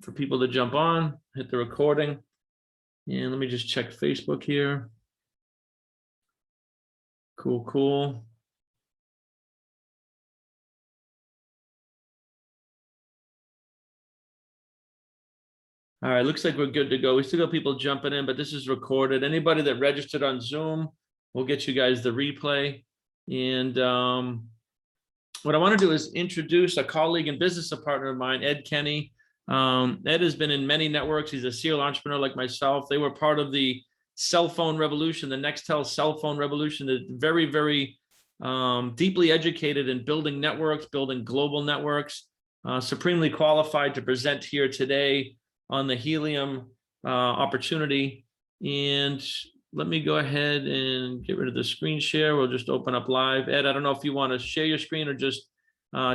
for people to jump on, hit the recording. And let me just check Facebook here. Cool, cool. All right, looks like we're good to go. We still got people jumping in, but this is recorded. Anybody that registered on Zoom, we'll get you guys the replay. And what I want to do is introduce a colleague and business partner of mine, Ed Kenny. Ed has been in many networks. He's a serial entrepreneur like myself. They were part of the cell phone revolution, the Nextel cell phone revolution. They're very, very deeply educated in building networks, building global networks, supremely qualified to present here today on the Helium opportunity. And let me go ahead and get rid of the screen share. We'll just open up live. Ed, I don't know if you want to share your screen or just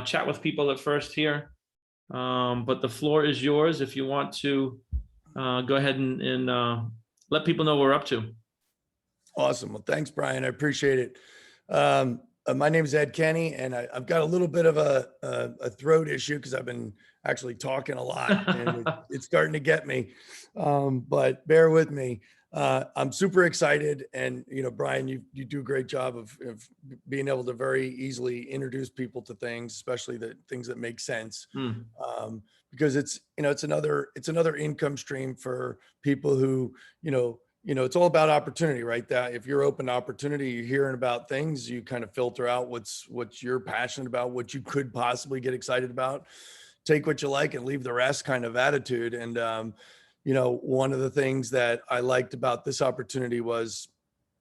chat with people at first here. But the floor is yours if you want to go ahead and let people know what we're up to. Awesome. Well, thanks, Brian. I appreciate it. My name is Ed Kenny, and I've got a little bit of a throat issue because I've been actually talking a lot, and it's starting to get me. But bear with me. I'm super excited, and Brian, you do a great job of being able to very easily introduce people to things, especially the things that make sense. Because it's another income stream for people who it's all about opportunity, right? That if you're open to opportunity, you're hearing about things, you kind of filter out what you're passionate about, what you could possibly get excited about, take what you like and leave the rest kind of attitude. And, one of the things that I liked about this opportunity was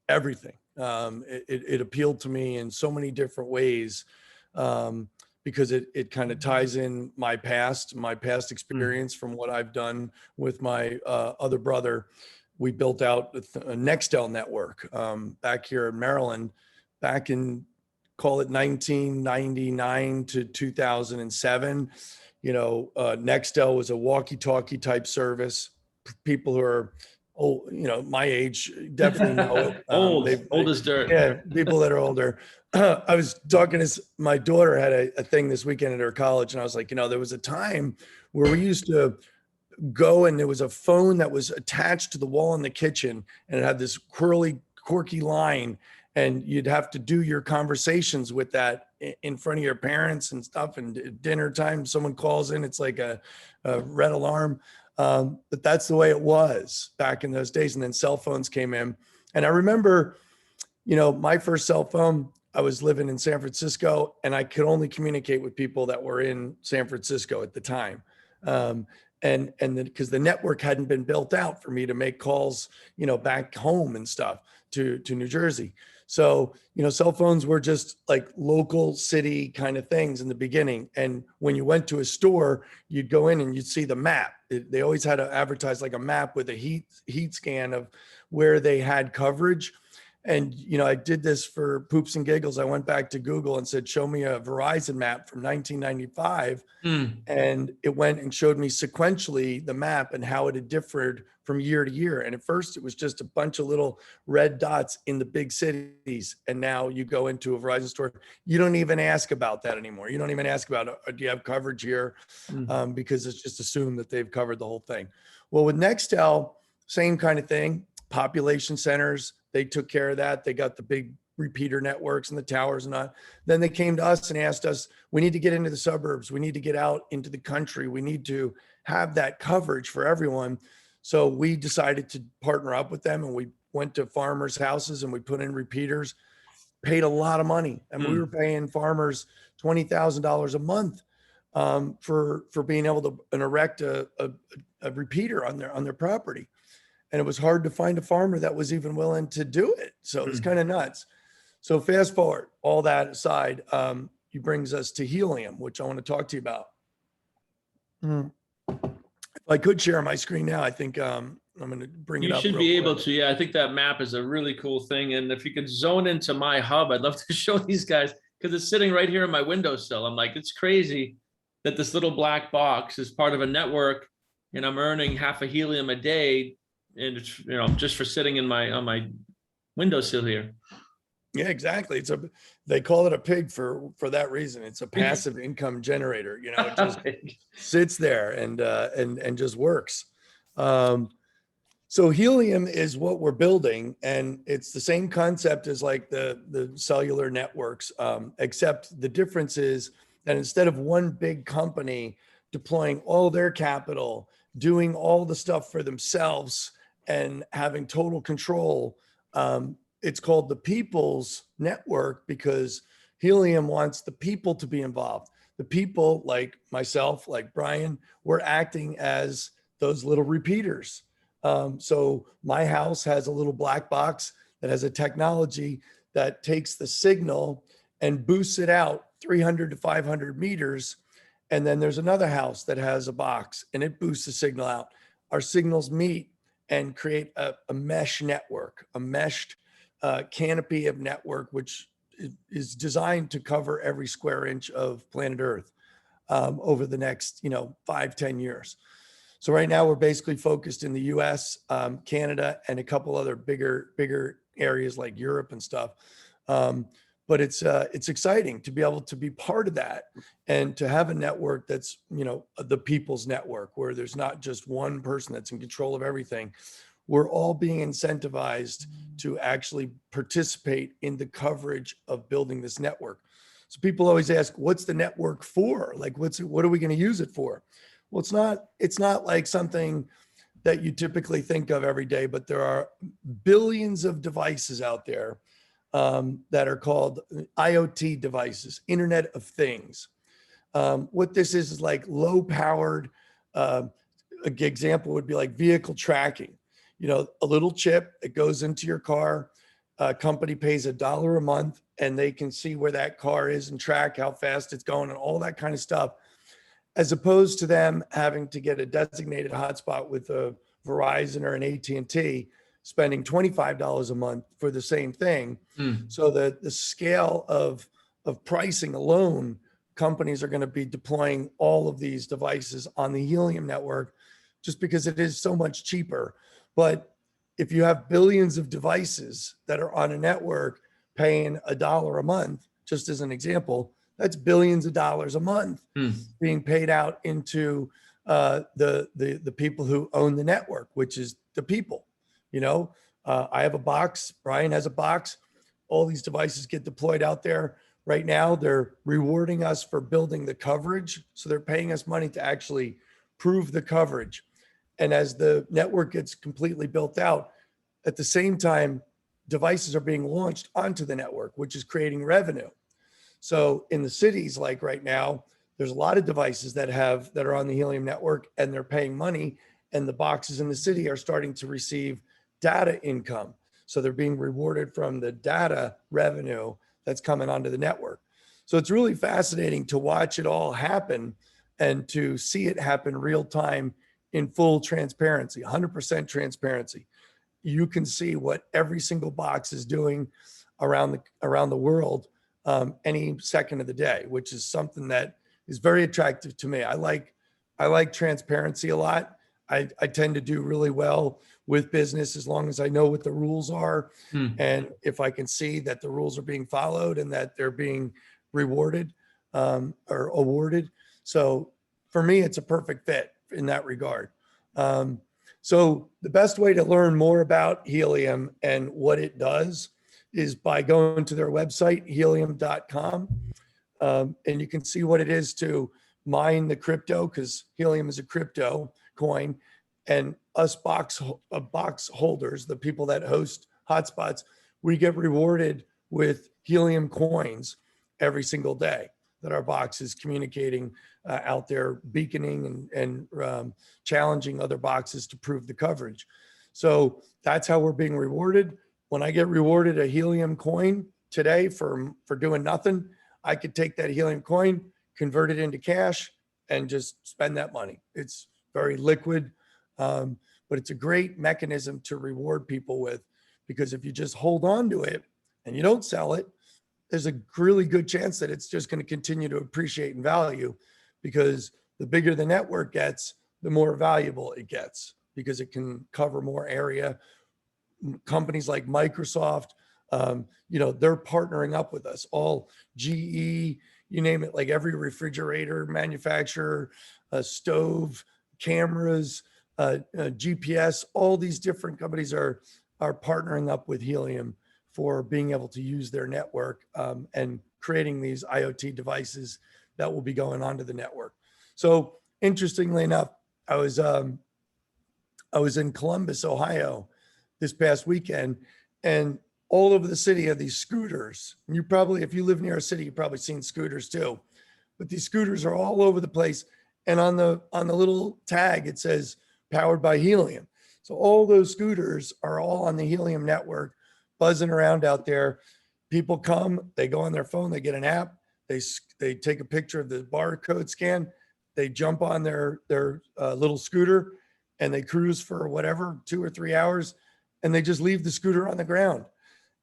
everything. It appealed to me in so many different ways because it kind of ties in my past experience from what I've done with my other brother. We built out a Nextel network back here in Maryland, back in, call it 1999 to 2007. Nextel was a walkie-talkie type service. People who are my age definitely know it. Old as dirt. Yeah, people that are older. I was talking to my daughter had a thing this weekend at her college, and I was like, there was a time where we used to go and there was a phone that was attached to the wall in the kitchen, and it had this quirky line, and you'd have to do your conversations with that in front of your parents and stuff. And at dinner time, someone calls in, it's like a red alarm. But that's the way it was back in those days. And then cell phones came in. And I remember, my first cell phone, I was living in San Francisco, and I could only communicate with people that were in San Francisco at the time. And because the network hadn't been built out for me to make calls, back home and stuff to New Jersey. So, cell phones were just like local city kind of things in the beginning. And when you went to a store, you'd go in and you'd see the map. They always had to advertise like a map with a heat scan of where they had coverage. And, I did this for poops and giggles. I went back to Google and said, show me a Verizon map from 1995. And it went and showed me sequentially the map and how it had differed from year to year. And at first it was just a bunch of little red dots in the big cities. And now you go into a Verizon store, you don't even ask about that anymore. You don't even ask about, do you have coverage here? Because it's just assumed that they've covered the whole thing. Well, with Nextel, same kind of thing. Population centers, they took care of that. They got the big repeater networks and the towers and all. Then they came to us and asked us, we need to get into the suburbs. We need to get out into the country. We need to have that coverage for everyone. So we decided to partner up with them, and we went to farmers' houses and we put in repeaters, paid a lot of money. And we were paying farmers $20,000 a month for being able to erect a repeater on their property. And it was hard to find a farmer that was even willing to do it. So it was kind of nuts. So fast forward, all that aside, he brings us to Helium, which I want to talk to you about. If I could share my screen now, I think I'm going to bring it up. You should be able to. Yeah, I think that map is a really cool thing. And if you could zone into my hub, I'd love to show these guys, because it's sitting right here in my windowsill. I'm like, it's crazy that this little black box is part of a network, and I'm earning half a Helium a day. And it's, just for sitting in on my windowsill here. Yeah, exactly. They call it a pig for that reason. It's a passive income generator. You know, it just sits there and just works. So helium is what we're building, and it's the same concept as like the cellular networks, except the difference is that instead of one big company deploying all their capital, doing all the stuff for themselves, and having total control, it's called the people's network because helium wants the people to be involved. The people, like myself, like Brian, we're acting as those little repeaters. So my house has a little black box that has a technology that takes the signal and boosts it out 300 to 500 meters. And then there's another house that has a box and it boosts the signal out. Our signals meet and create a mesh network, a meshed canopy of network, which is designed to cover every square inch of planet Earth over the next, 5-10 years. So right now we're basically focused in the US, Canada, and a couple other bigger areas like Europe and stuff. But it's exciting to be able to be part of that and to have a network that's, the people's network where there's not just one person that's in control of everything. We're all being incentivized to actually participate in the coverage of building this network. So people always ask, what's the network for? Like, what are we going to use it for? Well, it's not like something that you typically think of every day, but there are billions of devices out there that are called IoT devices, Internet of Things. What this is like low powered, an example would be like vehicle tracking, a little chip, it goes into your car, a company pays $1 a month and they can see where that car is and track how fast it's going and all that kind of stuff, as opposed to them having to get a designated hotspot with a Verizon or an AT&T, spending $25 a month for the same thing. So the scale of pricing alone, companies are going to be deploying all of these devices on the Helium network just because it is so much cheaper. But if you have billions of devices that are on a network paying $1 a month, just as an example, that's billions of dollars a month being paid out into the people who own the network, which is the people. I have a box, Brian has a box, all these devices get deployed out there. Right now, they're rewarding us for building the coverage. So they're paying us money to actually prove the coverage. And as the network gets completely built out, at the same time, devices are being launched onto the network, which is creating revenue. So in the cities, like right now, there's a lot of devices that are on the Helium network and they're paying money, and the boxes in the city are starting to receive data income. So they're being rewarded from the data revenue that's coming onto the network. So it's really fascinating to watch it all happen and to see it happen real time in full transparency, 100% transparency. You can see what every single box is doing around the world any second of the day, which is something that is very attractive to me. I like transparency a lot. I tend to do really well with business as long as I know what the rules are. And if I can see that the rules are being followed and that they're being rewarded or awarded. So for me, it's a perfect fit in that regard. So the best way to learn more about Helium and what it does is by going to their website, helium.com. And you can see what it is to mine the crypto, because Helium is a crypto coin. And us box holders, the people that host hotspots, we get rewarded with Helium coins every single day that our box is communicating out there, beaconing and challenging other boxes to prove the coverage. So that's how we're being rewarded. When I get rewarded a Helium coin today for doing nothing, I could take that Helium coin, convert it into cash, and just spend that money. It's very liquid, but it's a great mechanism to reward people with, because if you just hold on to it and you don't sell it, there's a really good chance that it's just going to continue to appreciate in value, because the bigger the network gets, the more valuable it gets, because it can cover more area. Companies like Microsoft, They're partnering up with us, all GE, you name it, like every refrigerator manufacturer, stove, cameras, GPS, all these different companies are partnering up with Helium for being able to use their network and creating these IoT devices that will be going onto the network. So interestingly enough, I was in Columbus, Ohio this past weekend, and all over the city are these scooters. And you probably, if you live near a city, you've probably seen scooters too. But these scooters are all over the place. And on the little tag, it says powered by Helium. So all those scooters are all on the Helium network, buzzing around out there. People come, they go on their phone, they get an app, they take a picture of the barcode scan, they jump on their little scooter, and they cruise for whatever, 2 or 3 hours, and they just leave the scooter on the ground.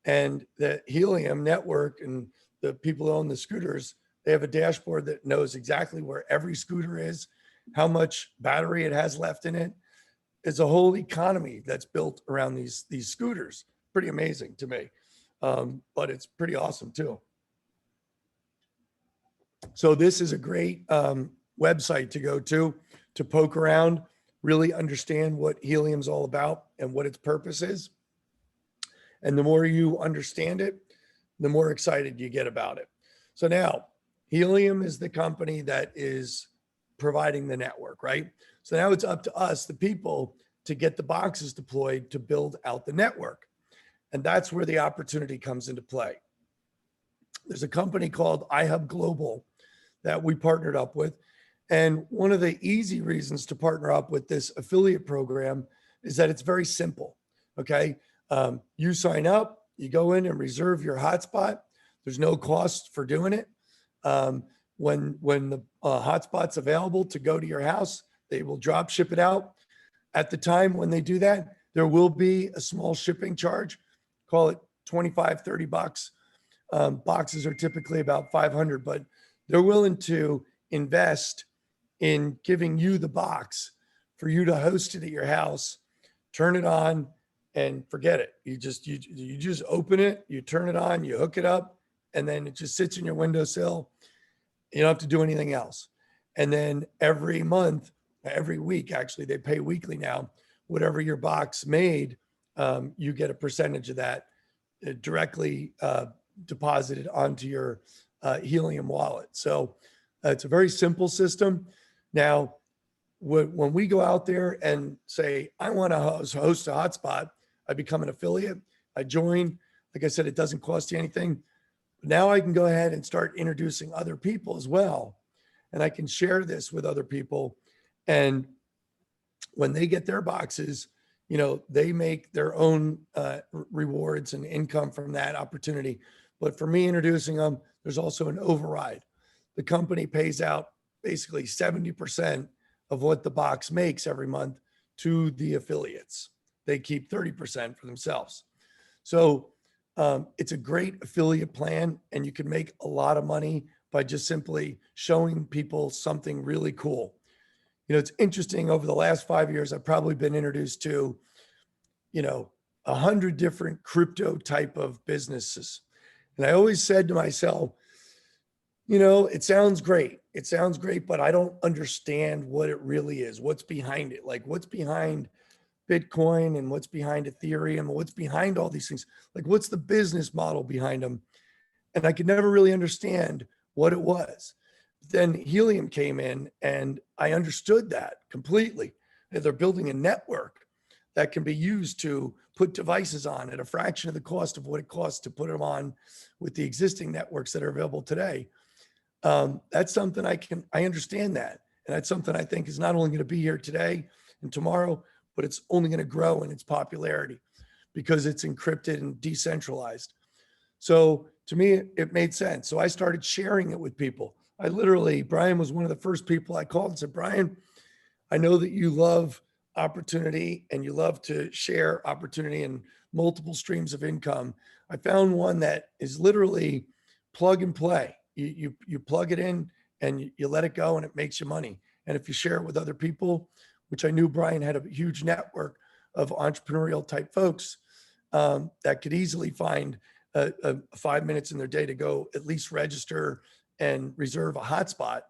And the Helium network and the people who own the scooters, they have a dashboard that knows exactly where every scooter is, how much battery it has left in it. It's a whole economy that's built around these scooters. Pretty amazing to me, but it's pretty awesome too. So this is a great website to go to poke around, really understand what Helium's all about and what its purpose is. And the more you understand it, the more excited you get about it. So now Helium is the company that is providing the network, right? So now it's up to us, the people, to get the boxes deployed to build out the network. And that's where the opportunity comes into play. There's a company called Ihub Global that we partnered up with. And one of the easy reasons to partner up with this affiliate program is that it's very simple. Okay. You sign up, you go in and reserve your hotspot. There's no cost for doing it. When the hotspot's available to go to your house, they will drop ship it out. At the time when they do that, there will be a small shipping charge, call it 25, 30 bucks. Boxes are typically about 500, but they're willing to invest in giving you the box for you to host it at your house, turn it on, and forget it. You just open it, you turn it on, you hook it up, and then it just sits in your windowsill. You don't have to do anything else. And then every month, every week, actually, they pay weekly now, whatever your box made, you get a percentage of that directly deposited onto your Helium wallet. So it's a very simple system. Now, when we go out there and say, I want to host a hotspot, I become an affiliate, I join. Like I said, it doesn't cost you anything. Now I can go ahead and start introducing other people as well. And I can share this with other people. And when they get their boxes, they make their own rewards and income from that opportunity. But for me introducing them, there's also an override. The company pays out basically 70% of what the box makes every month to the affiliates. They keep 30% for themselves. So it's a great affiliate plan, and you can make a lot of money by just simply showing people something really cool. It's interesting, over the last 5 years, I've probably been introduced to, 100 different crypto type of businesses. And I always said to myself, it sounds great. It sounds great, but I don't understand what it really is. What's behind it? Like, what's behind Bitcoin and what's behind Ethereum and what's behind all these things? Like, what's the business model behind them? And I could never really understand what it was. Then Helium came in and I understood that completely. They're building a network that can be used to put devices on at a fraction of the cost of what it costs to put them on with the existing networks that are available today. That's something I understand that. And that's something I think is not only going to be here today and tomorrow, but it's only going to grow in its popularity because it's encrypted and decentralized. So to me, it made sense. So I started sharing it with people. Brian was one of the first people I called and said, Brian, I know that you love opportunity and you love to share opportunity and multiple streams of income. I found one that is literally plug and play. You plug it in and you let it go and it makes you money. And if you share it with other people, which I knew Brian had a huge network of entrepreneurial type folks that could easily find 5 minutes in their day to go at least register and reserve a hotspot.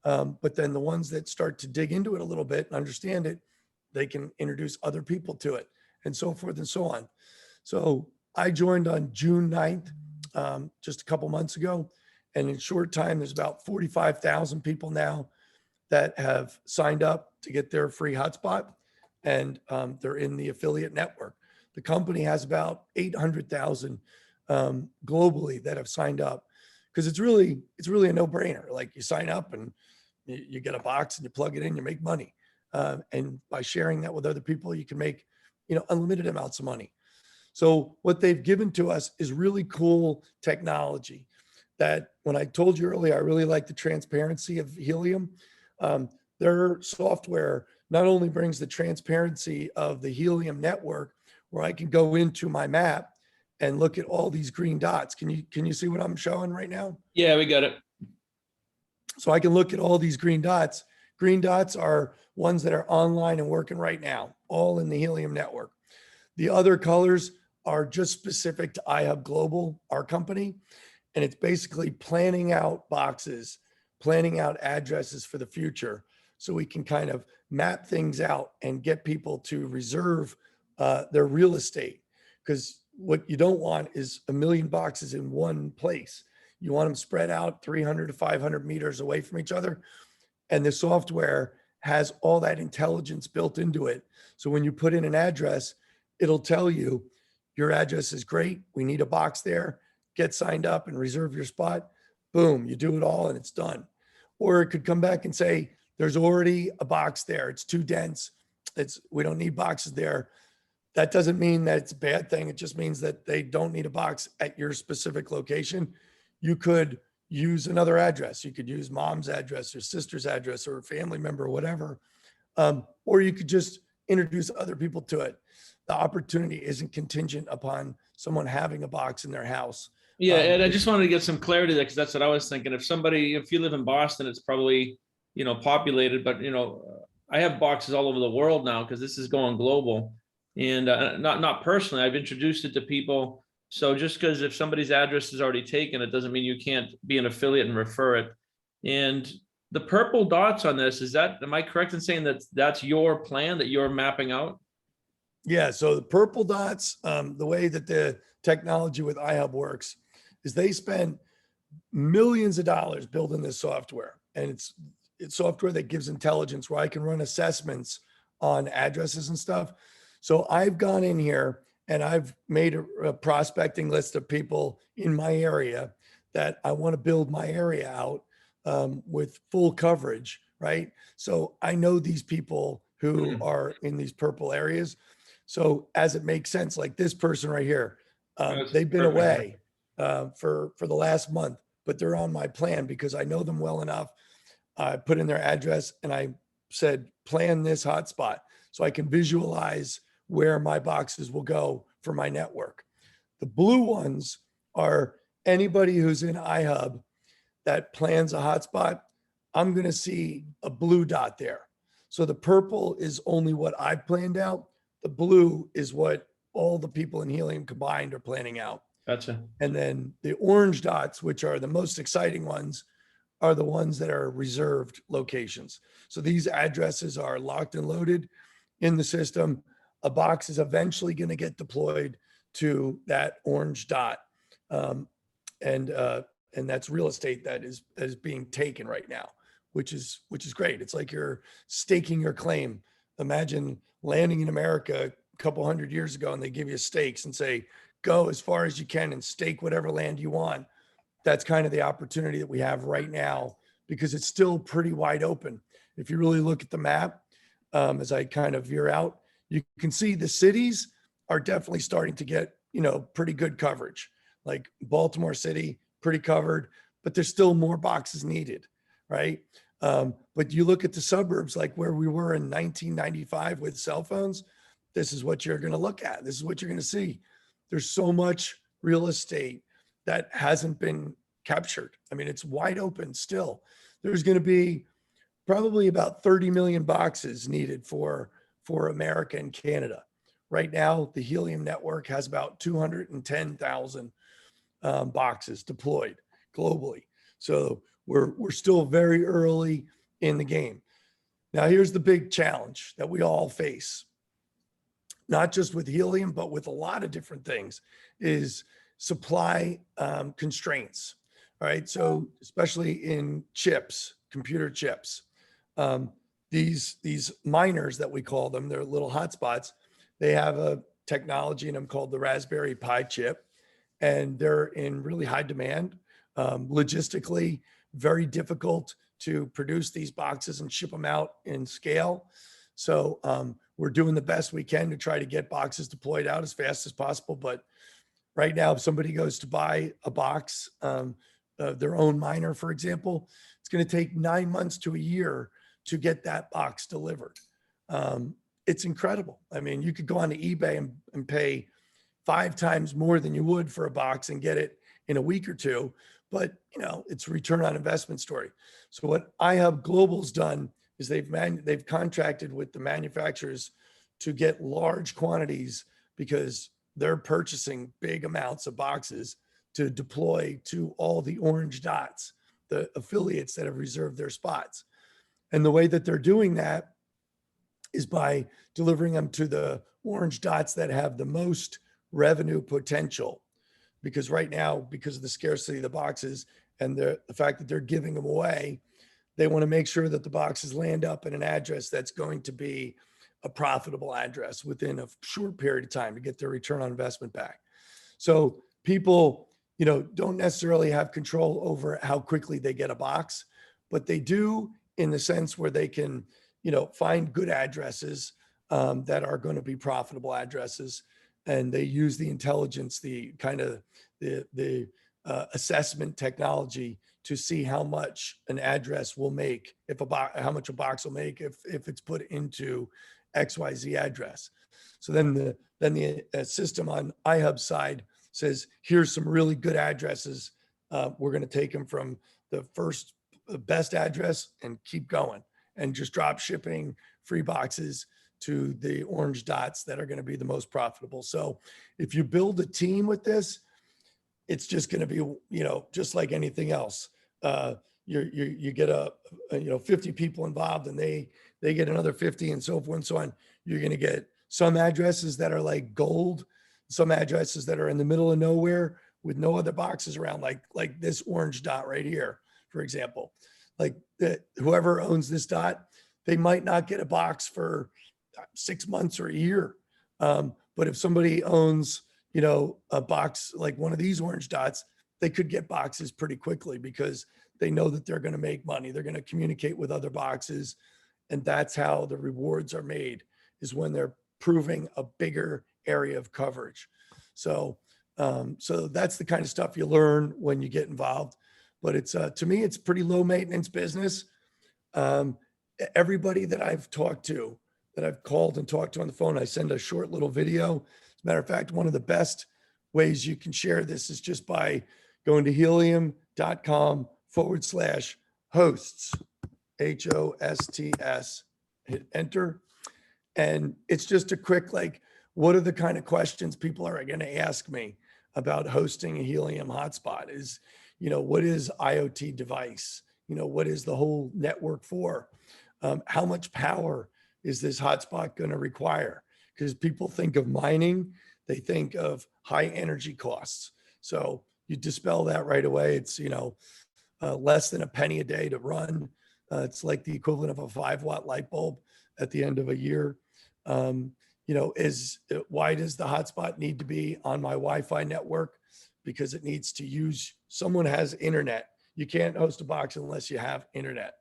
But then the ones that start to dig into it a little bit and understand it, they can introduce other people to it and so forth and so on. So I joined on June 9th, just a couple months ago. And in short time, there's about 45,000 people now that have signed up to get their free hotspot. And they're in the affiliate network. The company has about 800,000 globally that have signed up, because it's really a no-brainer. Like, you sign up and you get a box and you plug it in, you make money. And by sharing that with other people, you can make, unlimited amounts of money. So what they've given to us is really cool technology that, when I told you earlier, I really like the transparency of Helium. Their software not only brings the transparency of the Helium network, where I can go into my map and look at all these green dots. Can you see what I'm showing right now? Yeah, we got it. So I can look at all these green dots. Green dots are ones that are online and working right now, all in the Helium network. The other colors are just specific to Ihub Global, our company. And it's basically planning out boxes, planning out addresses for the future, so we can kind of map things out and get people to reserve their real estate. Because what you don't want is a million boxes in one place. You want them spread out 300 to 500 meters away from each other. And the software has all that intelligence built into it. So when you put in an address, it'll tell you, your address is great, we need a box there, get signed up and reserve your spot. Boom, you do it all and it's done. Or it could come back and say, there's already a box there, it's too dense, we don't need boxes there. That doesn't mean that it's a bad thing. It just means that they don't need a box at your specific location. You could use another address. You could use mom's address or sister's address or a family member or whatever. Or you could just introduce other people to it. The opportunity isn't contingent upon someone having a box in their house. Yeah, and I just wanted to get some clarity there, because that's what I was thinking. If you live in Boston, it's probably, populated, but, I have boxes all over the world now, because this is going global. And not personally, I've introduced it to people. So just because if somebody's address is already taken, it doesn't mean you can't be an affiliate and refer it. And the purple dots on this, am I correct in saying that that's your plan that you're mapping out? Yeah, so the purple dots, the way that the technology with Ihub works is they spend millions of dollars building this software. And it's software that gives intelligence, where I can run assessments on addresses and stuff. So I've gone in here and I've made a prospecting list of people in my area that I want to build my area out with full coverage, right? So I know these people who are in these purple areas. So as it makes sense, like this person right here, they've been away for the last month, but they're on my plan because I know them well enough. I put in their address and I said, plan this hotspot so I can visualize where my boxes will go for my network. The blue ones are anybody who's in Ihub that plans a hotspot. I'm going to see a blue dot there. So the purple is only what I've planned out. The blue is what all the people in Helium combined are planning out. Gotcha. And then the orange dots, which are the most exciting ones, are the ones that are reserved locations. So these addresses are locked and loaded in the system. A box is eventually going to get deployed to that orange dot. And that's real estate that is being taken right now, which is great. It's like you're staking your claim. Imagine landing in America a couple hundred years ago and they give you stakes and say, go as far as you can and stake whatever land you want. That's kind of the opportunity that we have right now, because it's still pretty wide open. If you really look at the map, as I kind of veer out, you can see the cities are definitely starting to get, pretty good coverage. Like Baltimore City, pretty covered, but there's still more boxes needed, right? But you look at the suburbs, like where we were in 1995 with cell phones, this is what you're going to look at. This is what you're going to see. There's so much real estate that hasn't been captured. I mean, it's wide open still. There's going to be probably about 30 million boxes needed for America and Canada. Right now, the Helium network has about 210,000. boxes deployed globally. So we're still very early in the game. Now, here's the big challenge that we all face, not just with helium, but with a lot of different things, is supply constraints. All right. So especially in chips, computer chips, these miners that we call them, they're little hotspots. They have a technology in them called the Raspberry Pi chip, and they're in really high demand. Logistically, very difficult to produce these boxes and ship them out in scale. So we're doing the best we can to try to get boxes deployed out as fast as possible. But right now, if somebody goes to buy a box, their own miner, for example, it's going to take 9 months to a year to get that box delivered. It's incredible. I mean, you could go on to eBay and pay 5 times more than you would for a box and get it in a week or two. But, you know, it's a return on investment story. So what Ihub Global's done is they've contracted with the manufacturers to get large quantities because they're purchasing big amounts of boxes to deploy to all the orange dots, the affiliates that have reserved their spots. And the way that they're doing that is by delivering them to the orange dots that have the most revenue potential. Because right now, because of the scarcity of the boxes and the fact that they're giving them away, they want to make sure that the boxes land up in an address that's going to be a profitable address within a short period of time to get their return on investment back. So people, you know, don't necessarily have control over how quickly they get a box, but they do in the sense where they can, you know, find good addresses that are going to be profitable addresses. And they use the intelligence, the kind of the assessment technology to see how much an address will make, how much a box will make if it's put into XYZ address. So then the system on Ihub's side says, here's some really good addresses. We're going to take them from the first best address and keep going and just drop shipping free boxes to the orange dots that are going to be the most profitable. So if you build a team with this, it's just going to be, you know, just like anything else. You get you know, 50 people involved and they get another 50 and so forth and so on. You're going to get some addresses that are like gold, some addresses that are in the middle of nowhere with no other boxes around, like this orange dot right here, for example. Like whoever owns this dot, they might not get a box for 6 months or a year. But if somebody owns, you know, a box like one of these orange dots, they could get boxes pretty quickly because they know that they're going to make money. They're going to communicate with other boxes. And that's how the rewards are made, is when they're proving a bigger area of coverage. So, so that's the kind of stuff you learn when you get involved. But it's, to me, it's pretty low maintenance business. Everybody that I've talked to, that I've called and talked to on the phone, I send a short little video. As a matter of fact, one of the best ways you can share this is just by going to helium.com/hosts, HOSTS, hit enter. And it's just a quick, like, what are the kind of questions people are going to ask me about hosting a Helium hotspot? Is, you know, what is IoT device? You know, what is the whole network for? How much power is this hotspot going to require? Because people think of mining, they think of high energy costs. So you dispel that right away. It's, you know, less than a penny a day to run. It's like the equivalent of a 5-watt light bulb at the end of a year. You know, why does the hotspot need to be on my Wi-Fi network? Because it needs to use, someone has internet. You can't host a box unless you have internet.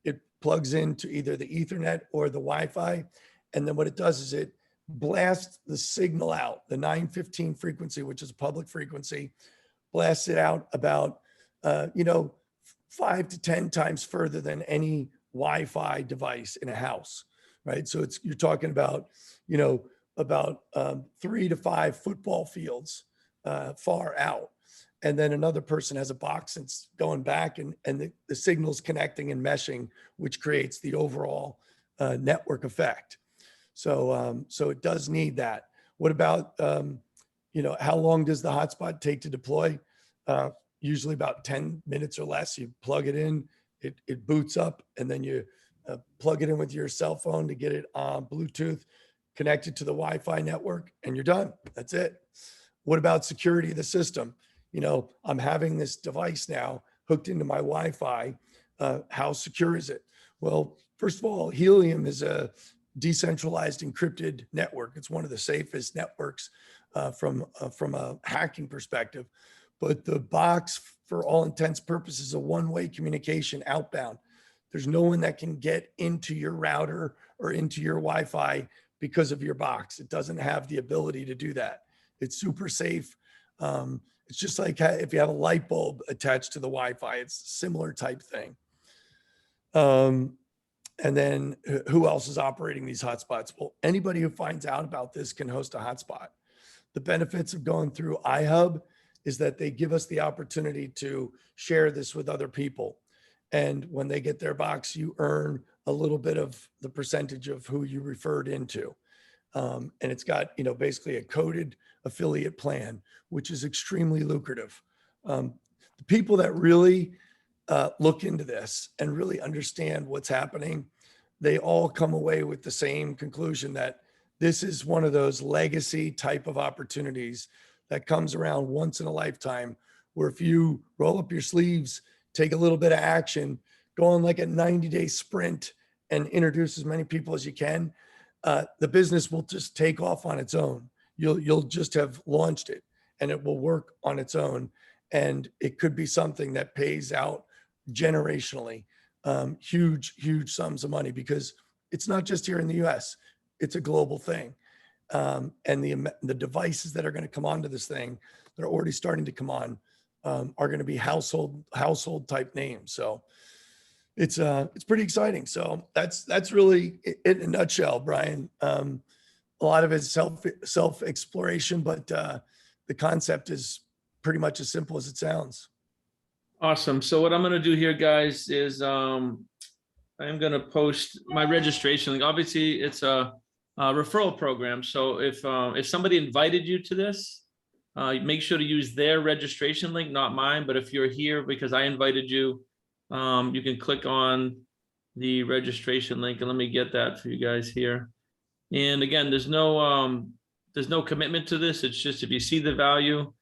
It plugs into either the Ethernet or the Wi-Fi. And then what it does is it blasts the signal out, the 915 frequency, which is a public frequency, blasts it out about, you know, 5 to 10 times further than any Wi-Fi device in a house, right? So you're talking about, you know, about 3 to 5 football fields far out. And then another person has a box that's going back and the signal's connecting and meshing, which creates the overall network effect. So, so it does need that. What about, you know, how long does the hotspot take to deploy? usually about 10 minutes or less. You plug it in, it boots up, and then you plug it in with your cell phone to get it on Bluetooth connected to the Wi-Fi network, and you're done. That's it. What about security of the system? You know, I'm having this device now hooked into my Wi-Fi. How secure is it? Well, first of all, Helium is a decentralized encrypted network. It's one of the safest networks from a hacking perspective. But the box, for all intents and purposes, is a one-way communication outbound. There's no one that can get into your router or into your Wi-Fi because of your box. It doesn't have the ability to do that. It's super safe. It's just like if you have a light bulb attached to the Wi-Fi, it's a similar type thing. And then who else is operating these hotspots? Well, anybody who finds out about this can host a hotspot. The benefits of going through Ihub is that they give us the opportunity to share this with other people. And when they get their box, you earn a little bit of the percentage of who you referred into. And it's got, you know, basically a coded affiliate plan, which is extremely lucrative. The people that really look into this and really understand what's happening, they all come away with the same conclusion that this is one of those legacy type of opportunities that comes around once in a lifetime, where if you roll up your sleeves, take a little bit of action, go on like a 90-day sprint and introduce as many people as you can, the business will just take off on its own. You'll just have launched it and it will work on its own. And it could be something that pays out generationally, huge sums of money, because it's not just here in the US, it's a global thing. And the devices that are going to come onto this thing, they're already starting to come on, are going to be household type names. So it's pretty exciting. So that's really in a nutshell, Brian. A lot of it's self exploration, but the concept is pretty much as simple as it sounds. Awesome. So what I'm going to do here, guys, is I'm going to post my registration link. Obviously, it's a referral program. So if somebody invited you to this, make sure to use their registration link, not mine. But if you're here because I invited you, you can click on the registration link, and let me get that for you guys here. And again, there's no commitment to this. It's just if you see the value,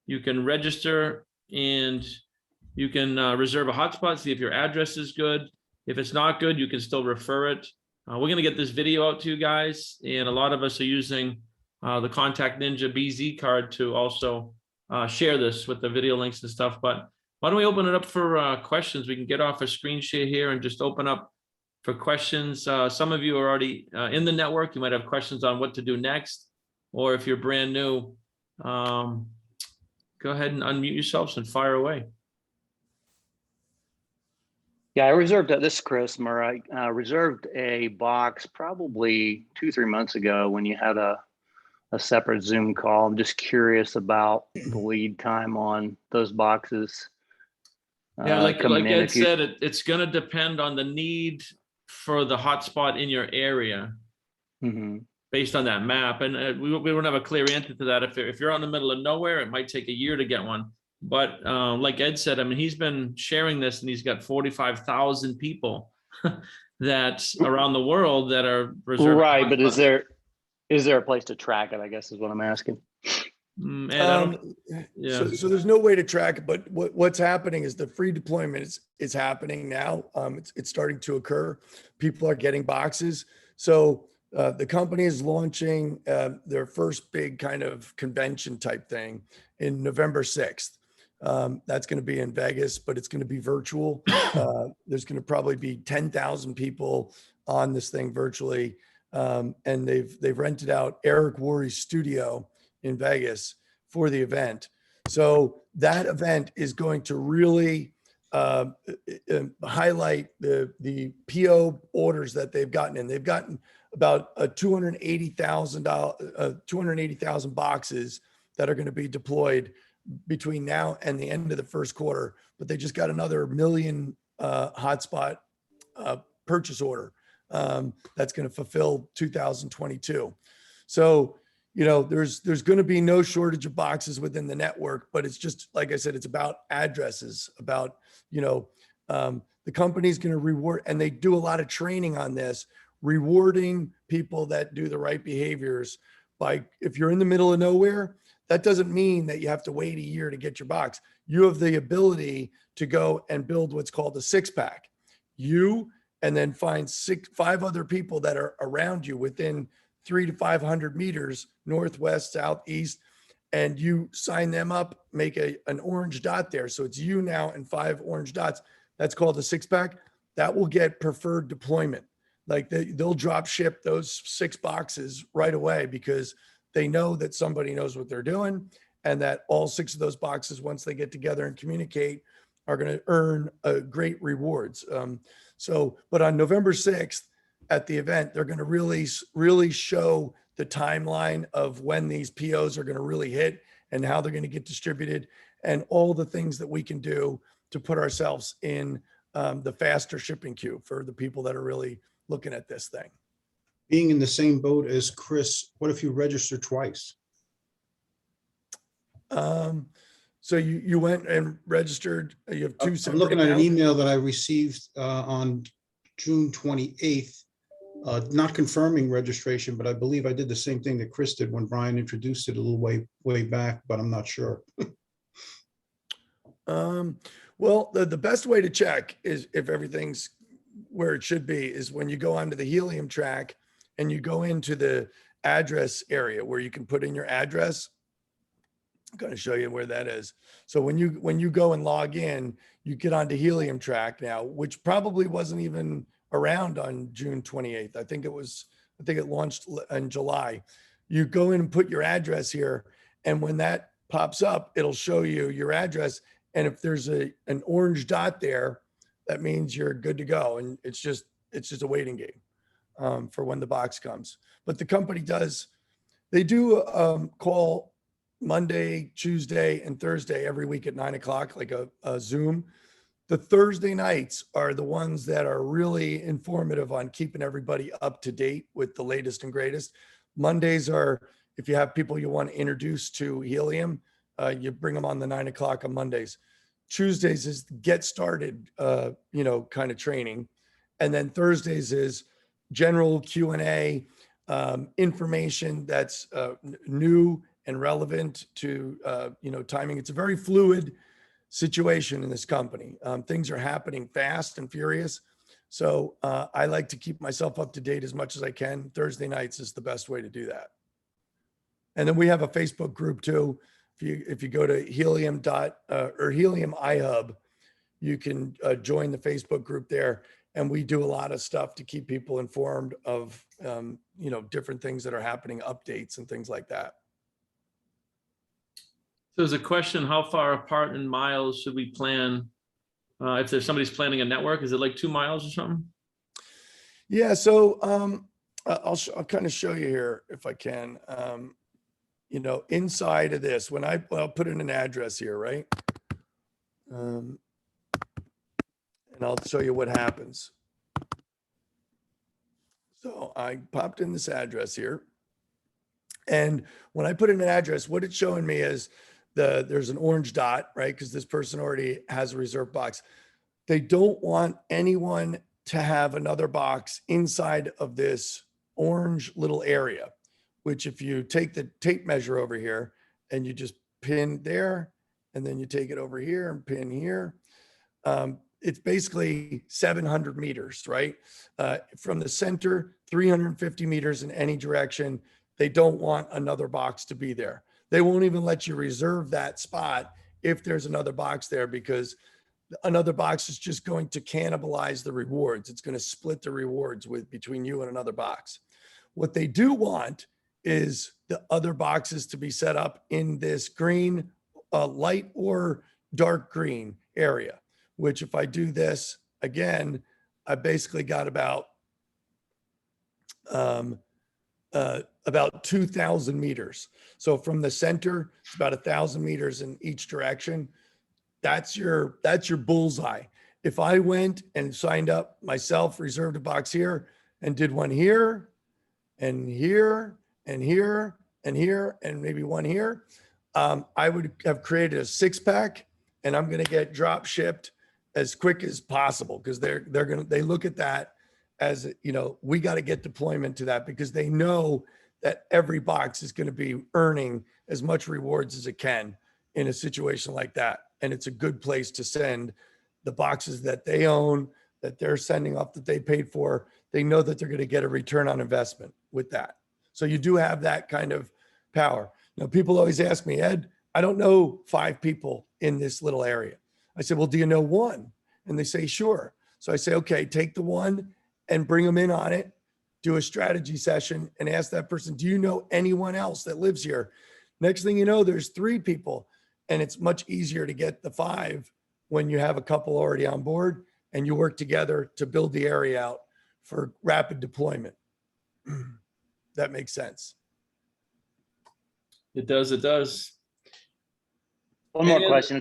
you can register and you can reserve a hotspot, see if your address is good. If it's not good, you can still refer it. We're going to get this video out to you guys, and a lot of us are using the Contact Ninja BZ card to also share this with the video links and stuff. But why don't we open it up for questions? We can get off a screen share here and just open up for questions. Some of you are already in the network. You might have questions on what to do next, or if you're brand new, go ahead and unmute yourselves and fire away. Yeah, I reserved this is Chris Murray. I reserved a box probably 2-3 months ago when you had a separate Zoom call. I'm just curious about the lead time on those boxes. Yeah, like Ed said, it's going to depend on the need for the hotspot in your area, based on that map. And we don't have a clear answer to that. If you're out in the middle of nowhere, it might take a year to get one. But like Ed said, I mean, he's been sharing this, and he's got 45,000 people that's around the world that are reserved. Right, but is there a place to track it, I guess is what I'm asking. So there's no way to track it, but what's happening is the free deployment is happening now. It's starting to occur. People are getting boxes. So the company is launching their first big kind of convention type thing in November 6th. That's going to be in Vegas, but it's going to be virtual. There's going to probably be 10,000 people on this thing virtually. And they've rented out Eric Worre's studio in Vegas for the event. So that event is going to really highlight the PO orders that they've gotten in. They've gotten about 280,000 boxes that are going to be deployed between now and the end of the first quarter, but they just got another 1 million hotspot purchase order that's going to fulfill 2022. So there's going to be no shortage of boxes within the network, but it's just, like I said, it's about addresses, about, the company's going to reward, and they do a lot of training on this, rewarding people that do the right behaviors by, if you're in the middle of nowhere, that doesn't mean that you have to wait a year to get your box. You have the ability to go and build what's called a 6-pack. And then find 5 other people that are around you within 300 to 500 meters, northwest, southeast, and you sign them up, make an orange dot there. So it's you now and 5 orange dots. That's called a 6-pack. That will get preferred deployment. Like they'll drop ship those 6 boxes right away because they know that somebody knows what they're doing, and that all 6 of those boxes, once they get together and communicate, are going to earn great rewards. But on November 6th at the event, they're going to really show the timeline of when these POs are going to really hit and how they're going to get distributed, and all the things that we can do to put ourselves in the faster shipping queue for the people that are really looking at this thing. Being in the same boat as Chris, what if you register twice? So you went and registered, you have 2 I'm separate looking at an accounts? email that I received on June 28th, not confirming registration, but I believe I did the same thing that Chris did when Brian introduced it a little way back, but I'm not sure. Well, the best way to check is if everything's where it should be is when you go onto the Helium track and you go into the address area where you can put in your address. I'm going to show you where that is. So when you go and log in, you get onto Helium track now, which probably wasn't even around on June 28th. I think it launched in July. You go in and put your address here, and when that pops up, it'll show you your address. And if there's an orange dot there, that means you're good to go. And it's just a waiting game for when the box comes. But the company they do call Monday, Tuesday, and Thursday every week at 9 o'clock, like a Zoom. The Thursday nights are the ones that are really informative on keeping everybody up to date with the latest and greatest. Mondays are, if you have people you want to introduce to Helium, you bring them on the 9 o'clock on Mondays. Tuesdays is get started, kind of training. And then Thursdays is general Q&A, information that's new and relevant to, timing. It's a very fluid situation in this company. Things are happening fast and furious. So I like to keep myself up to date as much as I can. Thursday nights is the best way to do that. And then we have a Facebook group too. If you go to Helium or Helium Ihub, you can join the Facebook group there. And we do a lot of stuff to keep people informed of, different things that are happening, updates and things like that. So there's a question, how far apart in miles should we plan? If there's somebody's planning a network, is it like 2 miles or something? Yeah, so I'll kind of show you here if I can. Inside of this, I'll put in an address here, right? And I'll show you what happens. So I popped in this address here. And when I put in an address, what it's showing me is there's an orange dot, right? Because this person already has a reserved box. They don't want anyone to have another box inside of this orange little area, which if you take the tape measure over here and you just pin there, and then you take it over here and pin here, it's basically 700 meters, right? From the center, 350 meters in any direction. They don't want another box to be there. They won't even let you reserve that spot if there's another box there, because another box is just going to cannibalize the rewards. It's going to split the rewards between you and another box. What they do want is the other boxes to be set up in this green, light or dark green area, which if I do this again, I basically got about 2,000 meters. So from the center, it's about 1,000 meters in each direction. That's your bullseye. If I went and signed up myself, reserved a box here and did one here and here and here and here, and maybe one here, I would have created a 6-pack, and I'm going to get drop shipped as quick as possible, because they look at that as, you know, we got to get deployment to that, because they know that every box is going to be earning as much rewards as it can in a situation like that. And it's a good place to send the boxes that they own, that they're sending off, that they paid for. They know that they're going to get a return on investment with that. So you do have that kind of power. Now, people always ask me, Ed, I don't know 5 people in this little area. I said, well, do you know one? And they say, sure. So I say, okay, take the one and bring them in on it, do a strategy session, and ask that person, do you know anyone else that lives here? Next thing you know, there's 3 people, and it's much easier to get the 5 when you have a couple already on board and you work together to build the area out for rapid deployment. That makes sense. It does. It does. One more And- question.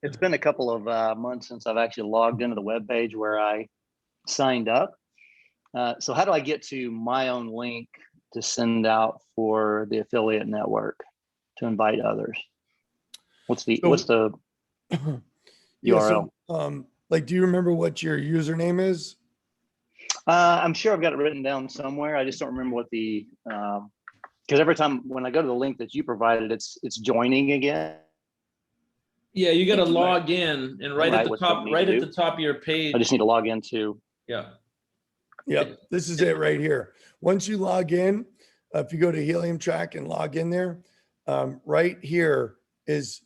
It's been a couple of months since I've actually logged into the webpage where I signed up. So how do I get to my own link to send out for the affiliate network to invite others? What's the Yeah, URL? so, like, do you remember what your username is? I'm sure I've got it written down somewhere. I just don't remember what the because every time when I go to the link that you provided, it's joining again. Yeah, you got to log in, and right at the What's what top, we need right to at do? the top of your page. I just need to log into. Yeah. Yep, this is it right here. Once you log in, if you go to Helium Track and log in there, right here is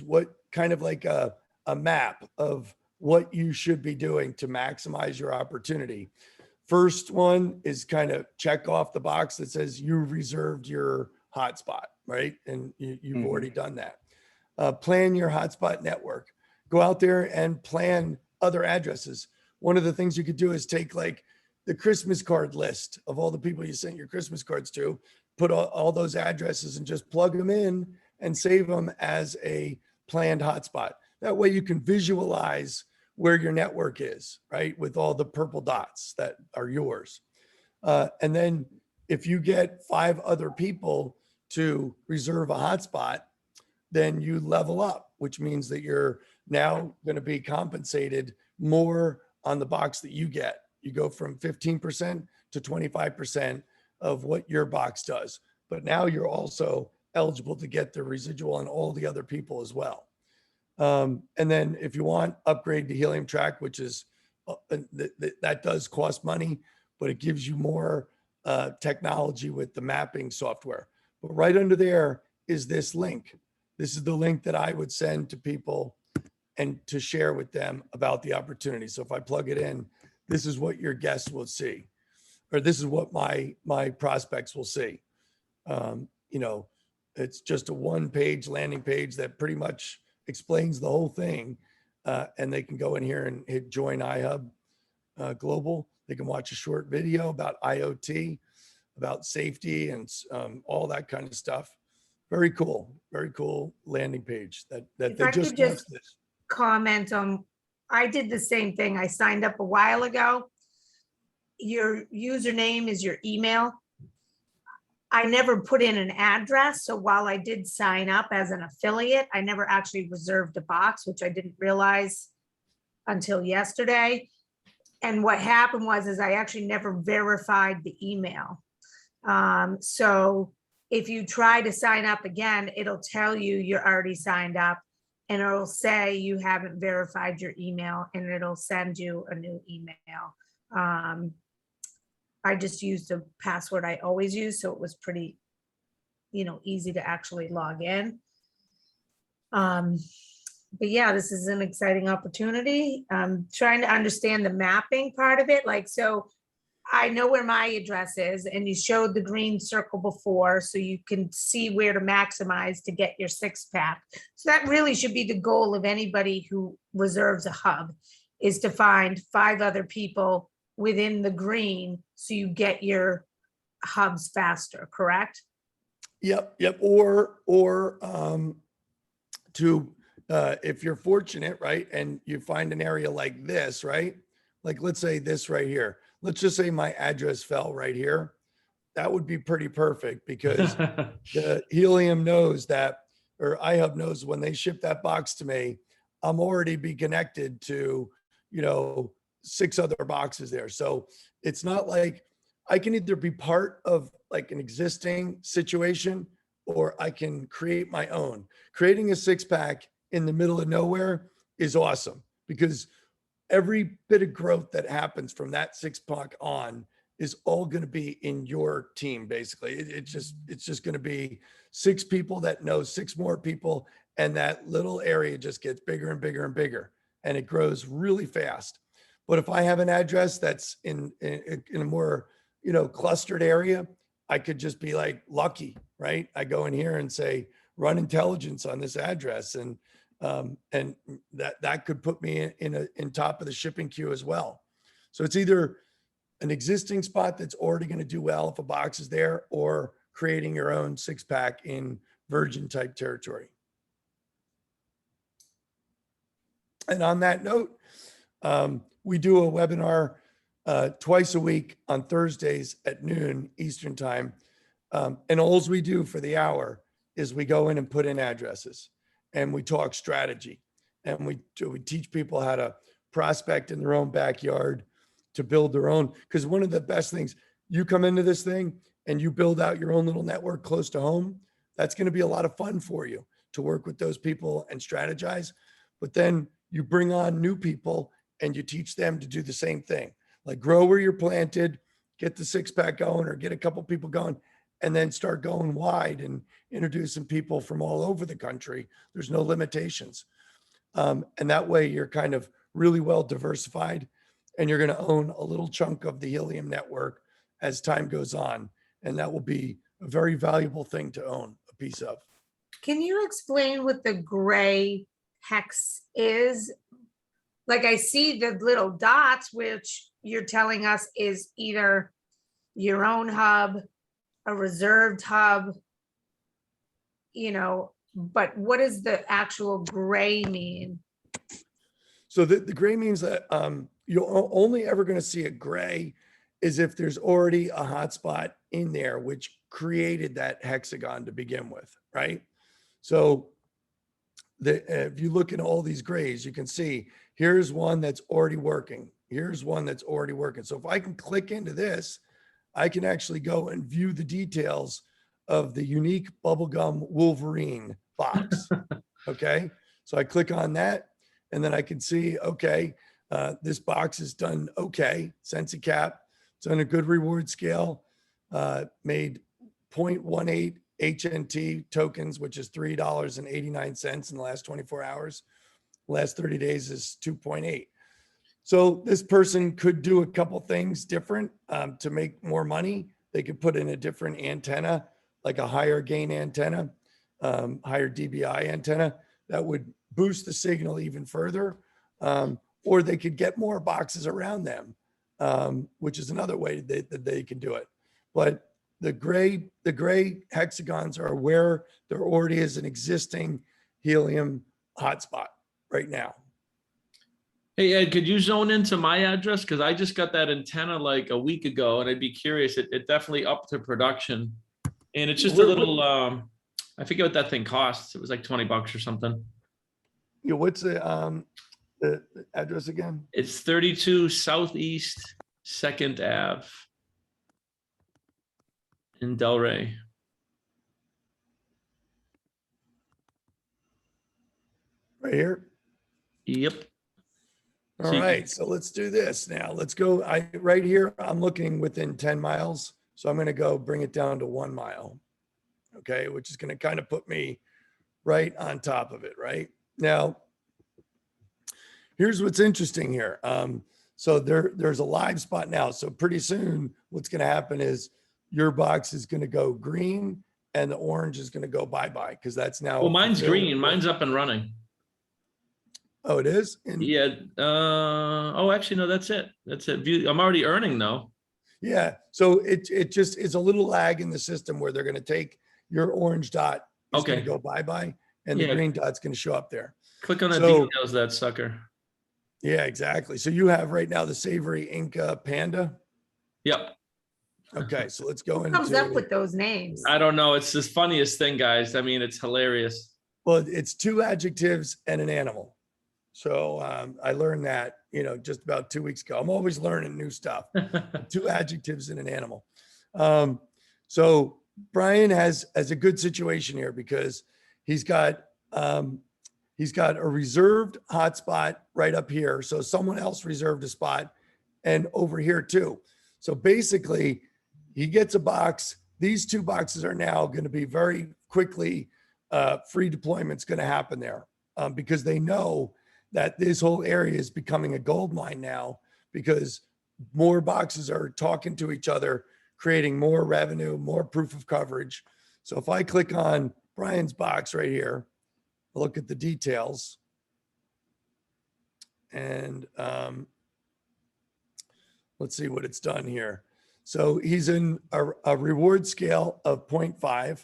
what kind of like a map of what you should be doing to maximize your opportunity. First one is kind of check off the box that says you reserved your hotspot, right? And you've already done that. Plan your hotspot network. Go out there and plan other addresses. One of the things you could do is take like the Christmas card list of all the people you sent your Christmas cards to, put all those addresses and just plug them in and save them as a planned hotspot. That way you can visualize where your network is, right? With all the purple dots that are yours. And then if you get 5 other people to reserve a hotspot, then you level up, which means that you're now going to be compensated more on the box that you get. You go from 15% to 25% of what your box does. But now you're also eligible to get the residual on all the other people as well. And then if you want, upgrade to Helium Track, which is that does cost money, but it gives you more technology with the mapping software. But right under there is this link. This is the link that I would send to people and to share with them about the opportunity. So if I plug it in, this is what your guests will see, or this is what my prospects will see. You know, it's just a 1-page landing page that pretty much explains the whole thing. And they can go in here and hit join Ihub Global. They can watch a short video about IoT, about safety, and all that kind of stuff. Very cool landing page that If they I just could just launched this. comment on, I did the same thing. I signed up a while ago. Your username is your email. I never put in an address. So while I did sign up as an affiliate, I never actually reserved a box, which I didn't realize until yesterday. And what happened is I actually never verified the email. So if you try to sign up again, it'll tell you you're already signed up, and it'll say you haven't verified your email, and it'll send you a new email. I just used the password I always use, so it was pretty, easy to actually log in. But yeah, this is an exciting opportunity. I'm trying to understand the mapping part of it. Like, so I know where my address is, and you showed the green circle before, so you can see where to maximize to get your 6-pack. So that really should be the goal of anybody who reserves a hub, is to find 5 other people within the green so you get your hubs faster, correct? Yep. Or if you're fortunate, right, and you find an area like this, right? Like, let's say this right here. Let's just say my address fell right here. that would be pretty perfect, because the Helium knows that, or Ihub knows, when they ship that box to me, I'm already be connected to, 6 other boxes there. So it's not like I can either be part of like an existing situation, or I can create my own. Creating a 6-pack in the middle of nowhere is awesome, because every bit of growth that happens from that 6-pack on is all going to be in your team. Basically, it's just going to be 6 people that know 6 more people, and that little area just gets bigger and bigger and bigger, and it grows really fast. But if I have an address that's in a more, clustered area, I could just be like lucky, right? I go in here and say, run intelligence on this address. And that could put me in top of the shipping queue as well. So it's either an existing spot that's already going to do well if a box is there, or creating your own 6-pack in virgin type territory. And on that note, we do a webinar twice a week on Thursdays at noon Eastern time. And all we do for the hour is we go in and put in addresses, and we talk strategy, and we teach people how to prospect in their own backyard, to build their own. Because one of the best things, you come into this thing and you build out your own little network close to home, that's going to be a lot of fun for you to work with those people and strategize. But then you bring on new people and you teach them to do the same thing, like grow where you're planted, get the 6-pack going, or get a couple people going, and then start going wide and introducing people from all over the country. There's no limitations. And that way you're kind of really well diversified, and you're going to own a little chunk of the Helium network as time goes on. And that will be a very valuable thing to own a piece of. Can you explain what the gray hex is? Like, I see the little dots, which you're telling us is either your own hub, a reserved hub, but what does the actual gray mean? So the gray means that you're only ever going to see a gray is if there's already a hotspot in there, which created that hexagon to begin with, right? So if you look at all these grays, you can see here's one that's already working. Here's one that's already working. So if I can click into this, I can actually go and view the details of the unique bubblegum Wolverine box. Okay. So I click on that, and then I can see, okay, this box is done okay. SensiCap, it's on a good reward scale, made 0.18 HNT tokens, which is $3.89 in the last 24 hours. Last 30 days is 2.8. So this person could do a couple things different to make more money. They could put in a different antenna, like a higher gain antenna, higher DBI antenna that would boost the signal even further. Or they could get more boxes around them, which is another way that they can do it. But the gray hexagons are where there already is an existing Helium hotspot right now. Hey, Ed, could you zone into my address? Because I just got that antenna like a week ago, and I'd be curious. It definitely upped to production. And it's just a little, I forget what that thing costs. It was like $20 or something. Yeah, what's the address again? It's 32 Southeast 2nd Ave in Delray. Right here. Yep. All So right, so let's do this now. Let's go. Right here, I'm looking within 10 miles. So I'm going to go bring it down to 1 mile. Okay, which is going to kind of put me right on top of it, right? Now, here's what's interesting here. So there's a live spot now. So pretty soon what's going to happen is your box is going to go green and the orange is going to go bye-bye, because that's now. Well, mine's green. Mine's up and running. Oh, it is? Yeah. Oh, actually, no, that's it. That's it. I'm already earning though. Yeah. So it just is a little lag in the system where they're going to take your orange dot is going to go bye-bye, and the green dot's going to show up there. Click on the details, that sucker. Yeah, exactly. So you have right now the Savory Inca Panda. Yep. Okay, so let's go Who comes up into, with those names? I don't know. It's the funniest thing, guys. I mean, it's hilarious. well, it's 2 adjectives and an animal. So I learned that, just about 2 weeks ago. I'm always learning new stuff. 2 adjectives and an animal. So Brian has a good situation here because he's got a reserved hotspot right up here. So someone else reserved a spot and over here too. So basically he gets a box. These 2 boxes are now going to be very quickly free deployment's going to happen there because they know that this whole area is becoming a gold mine now because more boxes are talking to each other, creating more revenue, more proof of coverage. So if I click on Brian's box right here, look at the details. And let's see what it's done here. So he's in a reward scale of 0.5,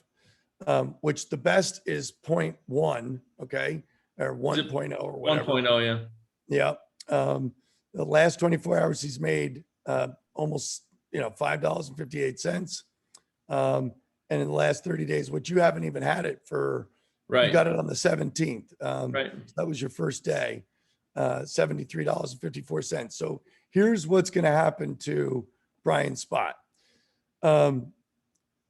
which the best is 0.1, okay? Or 1.0 or whatever. 1.0, yeah. Yeah. The last 24 hours, he's made almost, $5.58. And in the last 30 days, which you haven't even had it for, you Right. got it on the 17th. Right. So that was your first day, $73.54. So here's what's going to happen to Brian's spot.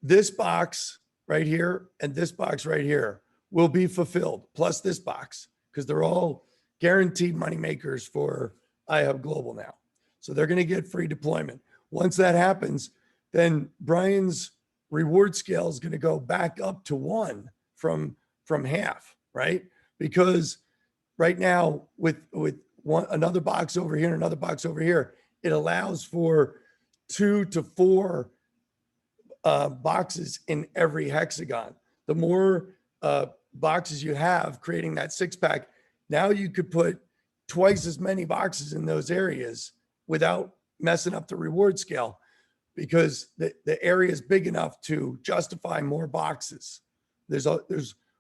This box right here and this box right here will be fulfilled, plus this box, because they're all guaranteed money makers for Ihub Global now. So they're going to get free deployment. Once that happens, then Brian's reward scale is going to go back up to 1 from half, right? Because right now with another box over here and another box over here, it allows for 2 to 4 boxes in every hexagon. The more boxes you have creating that 6-pack, now you could put twice as many boxes in those areas without messing up the reward scale because the area is big enough to justify more boxes. There's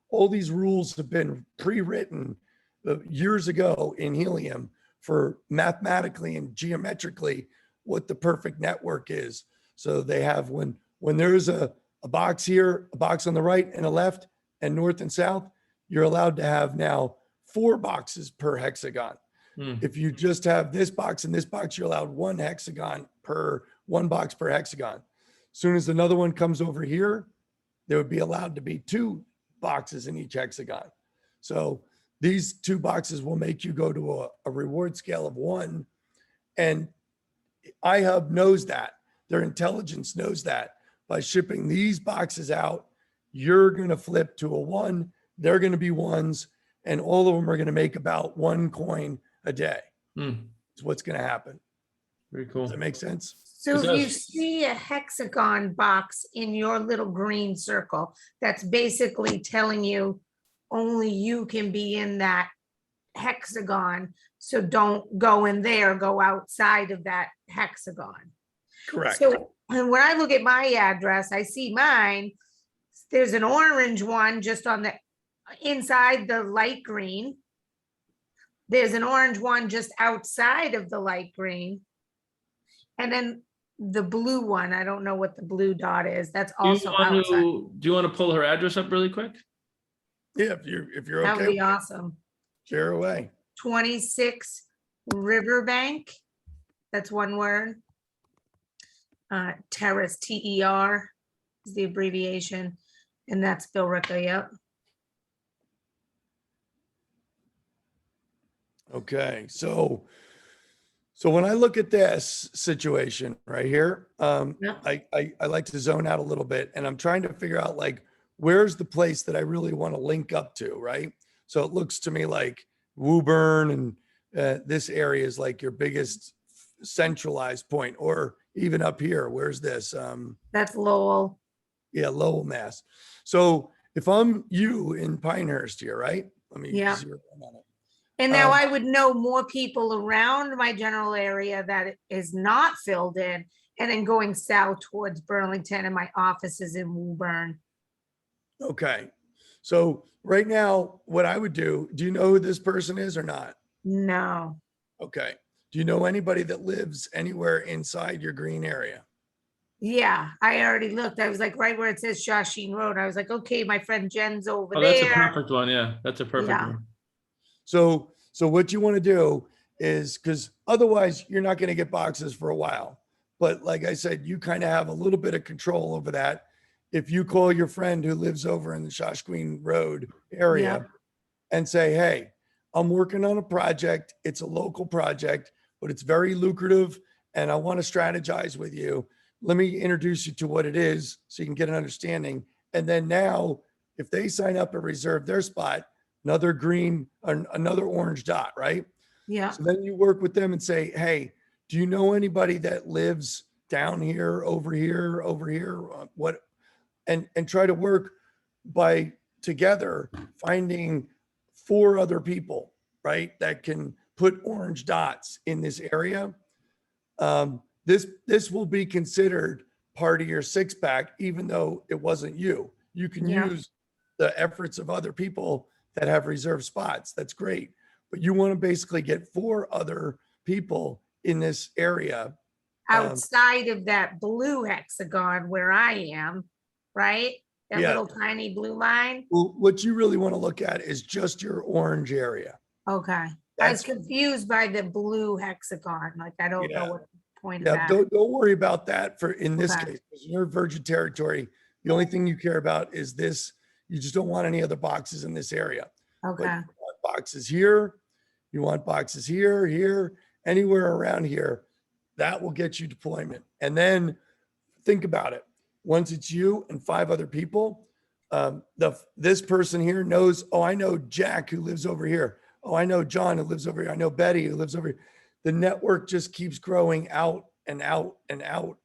all these rules have been pre-written years ago in Helium for mathematically and geometrically what the perfect network is. So they have when there's a box here, a box on the right and a left and north and south, you're allowed to have now 4 boxes per hexagon. If you just have this box and this box, you're allowed 1 box per hexagon. As soon as another one comes over here, there would be allowed to be 2 boxes in each hexagon. So these 2 boxes will make you go to a reward scale of 1. And Ihub knows that. Their intelligence knows that. By shipping these boxes out, you're going to flip to a 1. They're going to be 1s. And all of them are going to make about 1 coin a day. It's what's going to happen. Very cool. Does that make sense? So It if you does. see a hexagon box in your little green circle, that's basically telling you only you can be in that hexagon. So don't go in there, go outside of that hexagon. Correct. So and when I look at my address, I see mine, there's an orange one just on the inside the light green. There's an orange one just outside of the light green. And then the blue one, I don't know what the blue dot is. That's also outside. Do you want to pull her address up really quick? Yeah, if you're That would okay, be awesome. share away. 26 Riverbank. That's one word. Terrace, TER is the abbreviation. And that's Bill Ricca, yep. Okay, so when I look at this situation right here, Yeah. I like to zone out a little bit, and I'm trying to figure out like where's the place that I really want to link up to, right? So it looks to me like Woburn and this area is like your biggest centralized point, or even up here. Where's this? That's Lowell. Yeah, Lowell, Mass. So if I'm you in Pinehurst here, right? Let me Yeah. zero in on it. And now I would know more people around my general area that is not filled in, and then going south towards Burlington, and my office is in Woburn. Okay. So right now, what I would do you know who this person is or not? No, Okay. Do you know anybody that lives anywhere inside your green area? Yeah, I already looked. I was like, right where it says Shawshene Road. I was like, okay, my friend Jen's over Oh, that's a there. perfect one. Yeah, that's a perfect Yeah. one. So what you want to do is, because otherwise you're not going to get boxes for a while. But like I said, you kind of have a little bit of control over that. If you call your friend who lives over in the Shawshene Road area and say, hey, I'm working on a project. It's a local project, but it's very lucrative. And I want to strategize with you. Let me introduce you to what it is so you can get an understanding. And then now, if they sign up and reserve their spot, another green, another orange dot, right? Yeah. So then you work with them and say, hey, do you know anybody that lives down here, over here, over here? What? And try to work by together finding 4 other people, right, that can put orange dots in this area. This will be considered part of your 6-pack, even though it wasn't you. You can Yeah. use the efforts of other people that have reserved spots. That's great. But you want to basically get 4 other people in this area. Outside of that blue hexagon where I am, right? That Yeah. little tiny blue line. Well, what you really want to look at is just your orange area. Okay. I was That's, confused by the blue hexagon. Like, I don't know Yeah. what the point of yeah, that. don't worry about that for in this Okay. case. 'Cause you're virgin territory. The only thing you care about is this. You just don't want any other boxes in this area. But Okay. you want boxes here, you want boxes here, here, anywhere around here. That will get you deployment. And then think about it. Once it's you and 5 other people, this person here knows, oh, I know Jack who lives over here. Oh, I know John who lives over here. I know Betty who lives over here. The network just keeps growing out and out and out.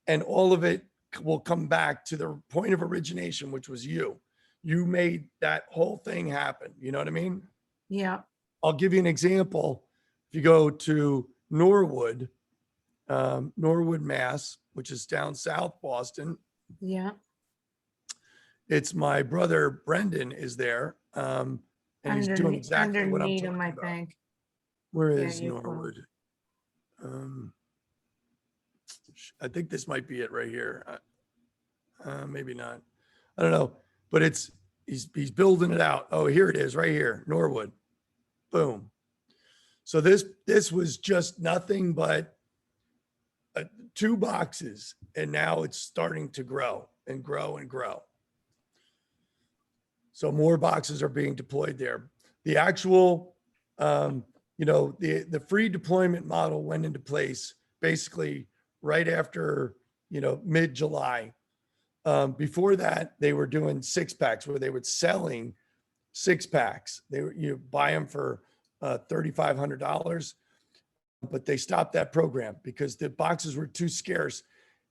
And all of it will come back to the point of origination, which was you. You made that whole thing happen. You know what I mean? Yeah. I'll give you an example. If you go to Norwood, Mass, which is down south Boston, Yeah. it's my brother Brendan is there, and he's doing exactly what I'm Underneath talking him, I about. think. Where Yeah, is you're close. Norwood? I think this might be it right here. Maybe not. I don't know, but he's building it out. Oh, here it is, right here, Norwood. Boom. So this was just nothing but 2 boxes, and now it's starting to grow and grow and grow. So more boxes are being deployed there. The actual, the free deployment model went into place basically right after, mid-July. Before that, they were doing 6-packs where they were selling 6-packs. You buy them for $3,500, but they stopped that program because the boxes were too scarce.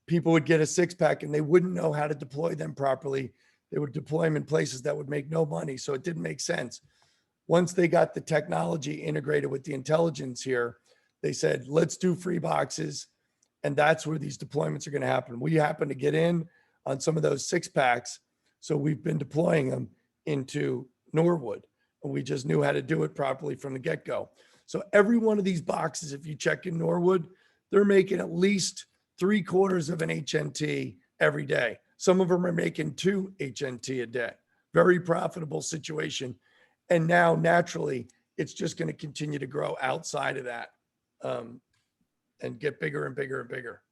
People would get a 6-pack and they wouldn't know how to deploy them properly. They would deploy them in places that would make no money. So it didn't make sense. Once they got the technology integrated with the intelligence here, they said, let's do free boxes. And that's where these deployments are going to happen. We happen to get in on some of those 6-packs. So we've been deploying them into Norwood, and we just knew how to do it properly from the get-go. So every one of these boxes, if you check in Norwood, they're making at least 3/4 of an HNT every day. Some of them are making 2 HNT a day. Very profitable situation. And now naturally, it's just going to continue to grow outside of that and get bigger and bigger and bigger.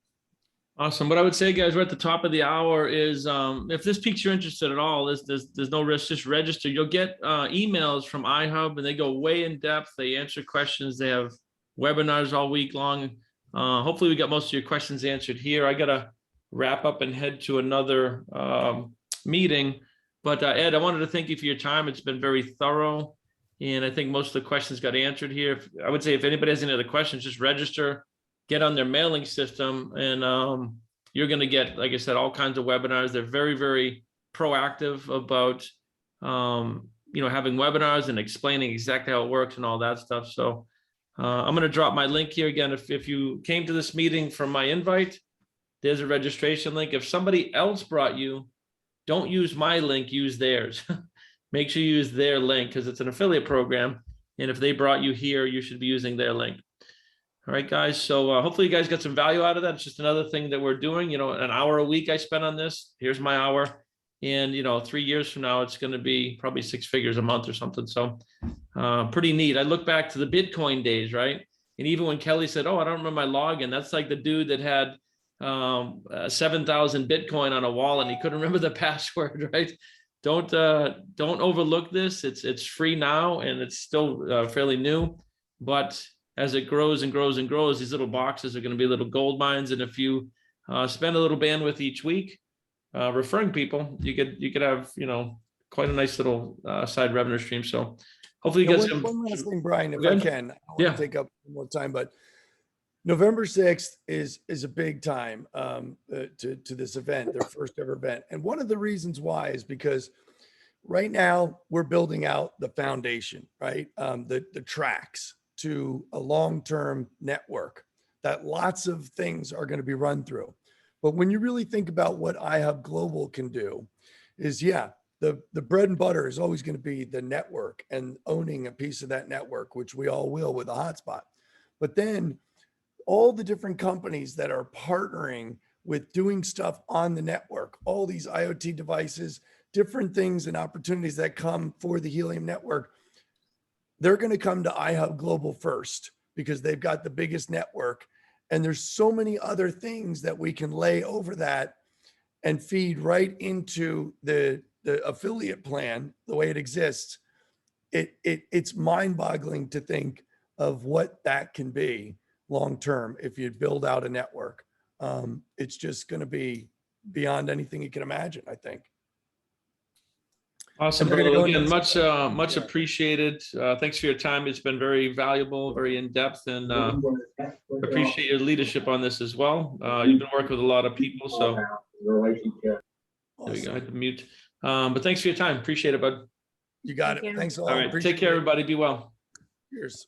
Awesome. What I would say, guys, we're at the top of the hour is if this piques your interest at all, there's no risk, just register. You'll get emails from Ihub, and they go way in depth. They answer questions. They have webinars all week long. Hopefully we got most of your questions answered here. I got to wrap up and head to another meeting. But Ed, I wanted to thank you for your time. It's been very thorough. And I think most of the questions got answered here. I would say if anybody has any other questions, just register. Get on their mailing system, and you're going to get, like I said, all kinds of webinars. They're very, very proactive about, having webinars and explaining exactly how it works and all that stuff. So I'm going to drop my link here again. If you came to this meeting from my invite, there's a registration link. If somebody else brought you, don't use my link, use theirs. Make sure you use their link because it's an affiliate program. And if they brought you here, you should be using their link. All right, guys. So hopefully you guys got some value out of that. It's just another thing that we're doing. An hour a week I spent on this. Here's my hour. And 3 years from now, it's going to be probably 6 figures a month or something. So pretty neat. I look back to the Bitcoin days, right? And even when Kelly said, "Oh, I don't remember my login," that's like the dude that had 7,000 Bitcoin on a wall and he couldn't remember the password, right? Don't overlook this. It's free now and it's still fairly new, but as it grows and grows and grows, these little boxes are going to be little gold mines. And if you spend a little bandwidth each week referring people, you could have quite a nice little side revenue stream. So hopefully you Now, get some. one last thing, Brian, if Okay. I can. I don't want Yeah. to take up more time, but November 6th is a big time to this event, their first ever event. And one of the reasons why is because right now we're building out the foundation, right? The tracks to a long-term network that lots of things are going to be run through. But when you really think about what Ihub Global can do is, the bread and butter is always going to be the network and owning a piece of that network, which we all will with a hotspot. But then all the different companies that are partnering with doing stuff on the network, all these IoT devices, different things and opportunities that come for the Helium network, they're going to come to Ihub Global first because they've got the biggest network. And there's so many other things that we can lay over that and feed right into the affiliate plan, the way it exists. It's mind-boggling to think of what that can be long-term if you build out a network. It's just going to be beyond anything you can imagine, I think. Awesome, And they're brother. gonna go Again, much appreciated. Thanks for your time. It's been very valuable, very in-depth, and appreciate your leadership on this as well. You've been working with a lot of people, so there we go. I had to mute. But thanks for your time. Appreciate it, bud. You got Thank it. you. Thanks a lot. All right, Appreciate take care, it. everybody. Be well. Cheers.